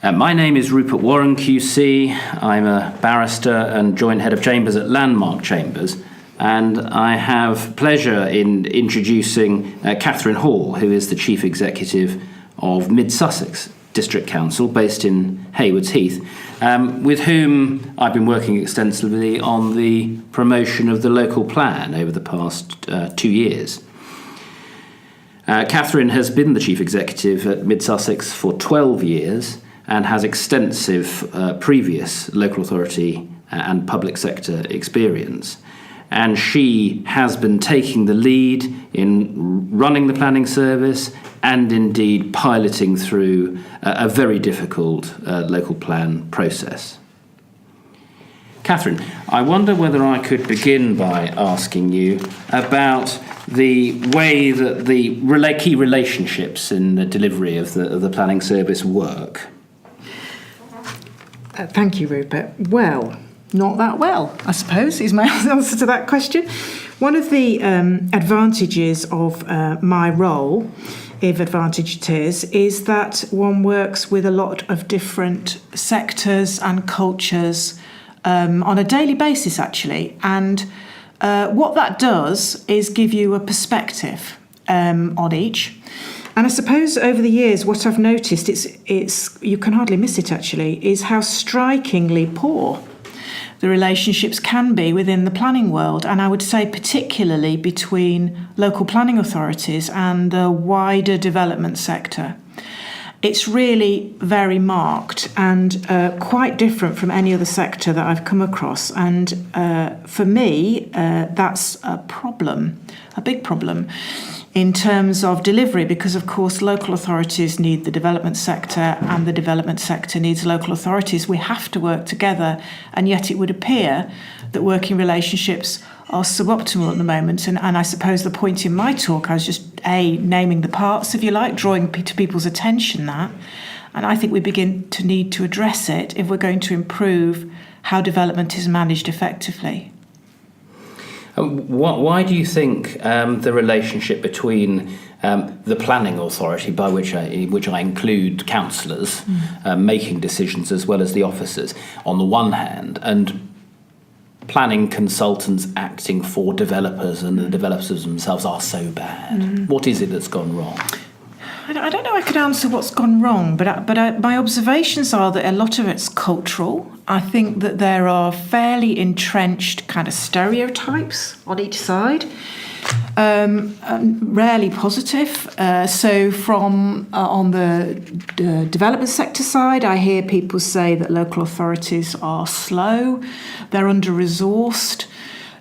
My name is Rupert Warren QC. I'm a barrister and joint head of chambers at Landmark Chambers, and I have pleasure in introducing Kathryn Hall, who is the Chief Executive of Mid-Sussex District Council, based in Haywards Heath, with whom I've been working extensively on the promotion of the local plan over the past 2 years. Kathryn has been the Chief Executive at Mid-Sussex for 12 years and has extensive previous local authority and public sector experience. And she has been taking the lead in running the planning service and indeed piloting through a very difficult local plan process. Kathryn, I wonder whether I could begin by asking you about the way that the key relationships in the delivery of the planning service work. Thank you, Rupert. Well, not that well, I suppose, is my answer to that question. One of the advantages of my role, if advantage it is that one works with a lot of different sectors and cultures on a daily basis, actually. And what that does is give you a perspective on each. And I suppose over the years, what I've noticed, it's you can hardly miss it actually, is how strikingly poor the relationships can be within the planning world. And I would say particularly between local planning authorities and the wider development sector. It's really very marked and quite different from any other sector that I've come across. And for me, that's a problem, a big problem, in terms of delivery, because of course local authorities need the development sector and the development sector needs local authorities. We have to work together, and yet it would appear that working relationships are suboptimal at the moment. And I suppose the point in my talk, I was just naming the parts, if you like, drawing to people's attention that, and I think we begin to need to address it if we're going to improve how development is managed effectively. Why do you think the relationship between the planning authority, by which I include councillors making decisions as well as the officers on the one hand, and planning consultants acting for developers and the developers themselves are so bad? What is it that's gone wrong? I don't know I could answer what's gone wrong, but my observations are that a lot of it's cultural. I think that there are fairly entrenched kind of stereotypes on each side, rarely positive. So from on the development sector side, I hear people say that local authorities are slow, they're under-resourced,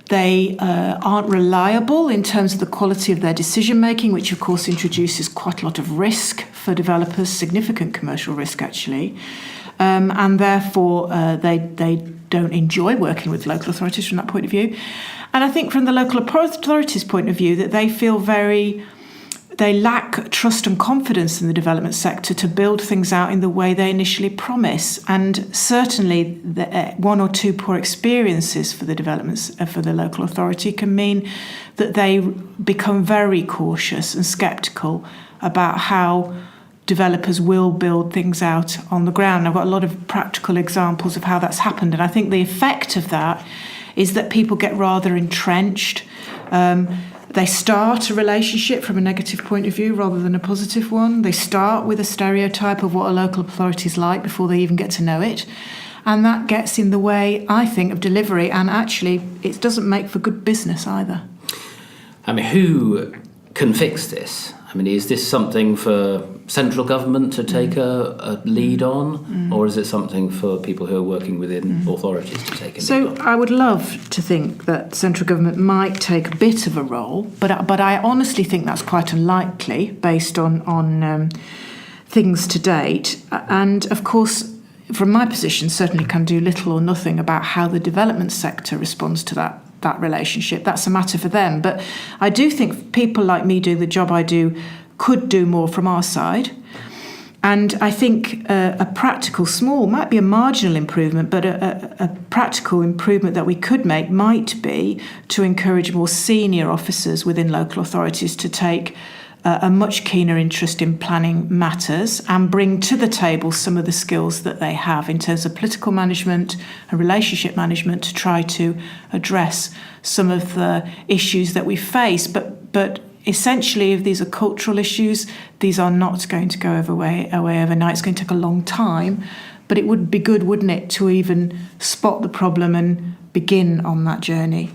they aren't reliable in terms of the quality of their decision making, which of course introduces quite a lot of risk for developers, significant commercial risk actually, and therefore they don't enjoy working with local authorities from that point of view. And I think from the local authorities' point of view that they feel they lack trust and confidence in the development sector to build things out in the way they initially promise. And certainly one or two poor experiences for the developments for the local authority can mean that they become very cautious and sceptical about how developers will build things out on the ground. I've got a lot of practical examples of how that's happened, and I think the effect of that is that people get rather entrenched. They start a relationship from a negative point of view rather than a positive one. They start with a stereotype of what a local authority is like before they even get to know it. And that gets in the way, I think, of delivery, and actually it doesn't make for good business either. I mean, who can fix this? I mean, is this something for central government to take a lead on, or is it something for people who are working within authorities to take a lead on? So I would love to think that central government might take a bit of a role, but I honestly think that's quite unlikely based on things to date. And of course, from my position, certainly can do little or nothing about how the development sector responds to that relationship. That's a matter for them. But I do think people like me doing the job I do could do more from our side. And I think a practical, small, might be a marginal improvement, but a practical improvement that we could make might be to encourage more senior officers within local authorities to take a much keener interest in planning matters and bring to the table some of the skills that they have in terms of political management and relationship management to try to address some of the issues that we face. But essentially, if these are cultural issues, these are not going to go away overnight. It's going to take a long time. But it would be good, wouldn't it, to even spot the problem and begin on that journey.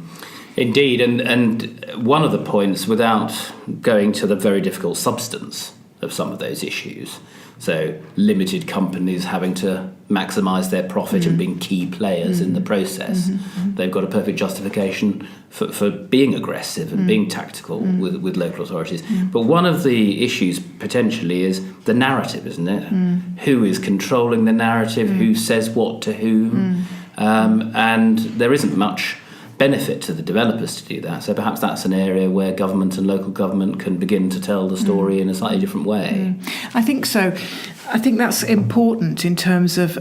Indeed, and one of the points, without going to the very difficult substance of some of those issues, so limited companies having to maximise their profit and being key players in the process, they've got a perfect justification for being aggressive and being tactical with local authorities. But one of the issues potentially is the narrative, isn't it? Who is controlling the narrative, who says what to whom, and there isn't much benefit to the developers to do that. So perhaps that's an area where government and local government can begin to tell the story in a slightly different way. I think so. I think that's important in terms of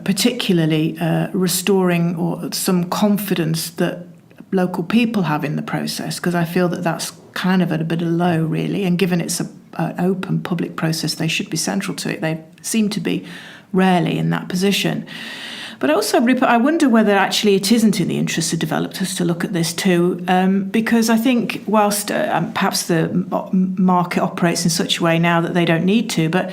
particularly restoring or some confidence that local people have in the process, because I feel that that's kind of at a bit of low, really, and given it's an open public process, they should be central to it. They seem to be rarely in that position. But also, Rupert, I wonder whether actually it isn't in the interest of developers to look at this too, because I think whilst perhaps the market operates in such a way now that they don't need to, but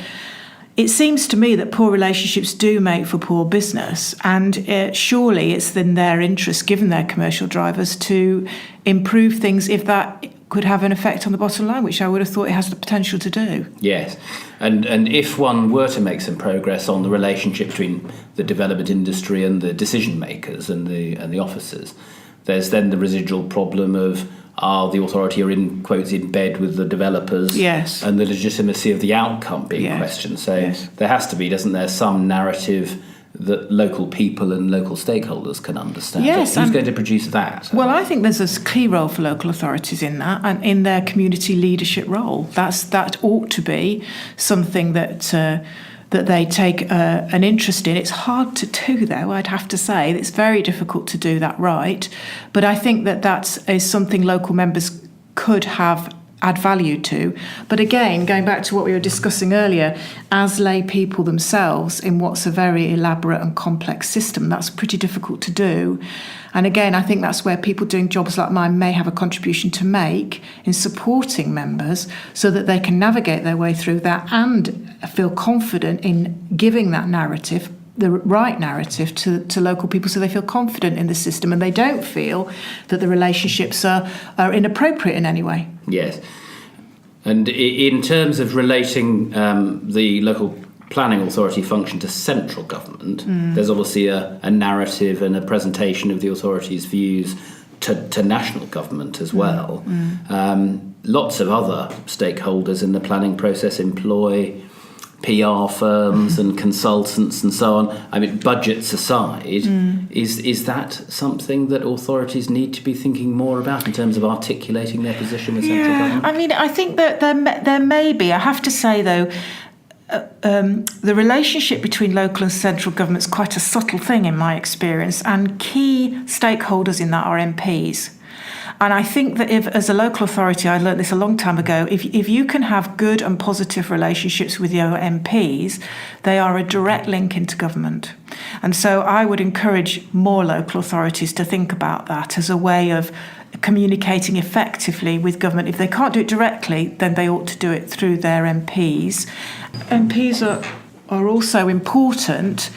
it seems to me that poor relationships do make for poor business, and surely it's in their interest, given their commercial drivers, to improve things if that could have an effect on the bottom line, which I would have thought it has the potential to do. Yes, and if one were to make some progress on the relationship between the development industry and the decision makers and the officers, there's then the residual problem of the authority are in quotes in bed with the developers, yes, and the legitimacy of the outcome being questioned. So there has to be, doesn't there, some narrative that local people and local stakeholders can understand. Yes, so who's going to produce that? Well, I think there's a key role for local authorities in that, and in their community leadership role. That ought to be something that they take an interest in. It's hard to do, though, I'd have to say. It's very difficult to do that right. But I think that is something local members could add value to. But again, going back to what we were discussing earlier, as lay people themselves in what's a very elaborate and complex system, that's pretty difficult to do. And again, I think that's where people doing jobs like mine may have a contribution to make in supporting members so that they can navigate their way through that and feel confident in giving that narrative, the right narrative, to local people, so they feel confident in the system and they don't feel that the relationships are inappropriate in any way. Yes. And in terms of relating the local planning authority function to central government, there's obviously a narrative and a presentation of the authority's views to national government as well. Lots of other stakeholders in the planning process employ PR firms and consultants and so on. I mean, budgets aside, is that something that authorities need to be thinking more about in terms of articulating their position as central government? I mean, I think that there may be. I have to say, though, the relationship between local and central government is quite a subtle thing in my experience, and key stakeholders in that are MPs. And I think that if, as a local authority, I learned this a long time ago, if you can have good and positive relationships with your MPs, they are a direct link into government. And so I would encourage more local authorities to think about that as a way of communicating effectively with government. If they can't do it directly, then they ought to do it through their MPs. MPs are also important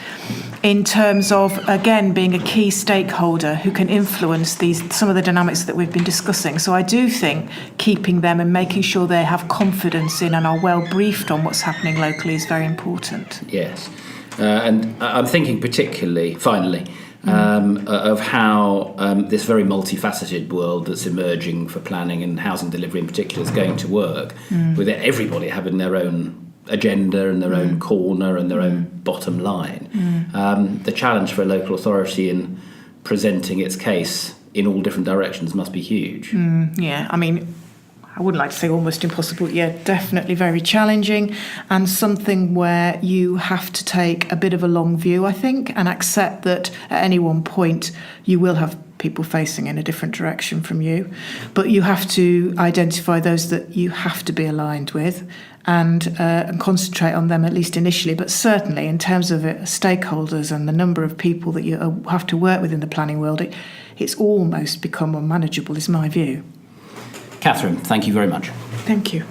in terms of, again, being a key stakeholder who can influence some of the dynamics that we've been discussing. So I do think keeping them and making sure they have confidence in and are well briefed on what's happening locally is very important. Yes. And I'm thinking particularly, finally, of how this very multifaceted world that's emerging for planning and housing delivery in particular is going to work, with everybody having their own agenda and their own corner and their own bottom line. The challenge for a local authority in presenting its case in all different directions must be huge. Yeah, I mean, I wouldn't like to say almost impossible, definitely very challenging, and something where you have to take a bit of a long view, I think, and accept that at any one point you will have people facing in a different direction from you. But you have to identify those that you have to be aligned with and concentrate on them, at least initially. But certainly in terms of stakeholders and the number of people that you have to work with in the planning world, it's almost become unmanageable, is my view. Kathryn, thank you very much. Thank you.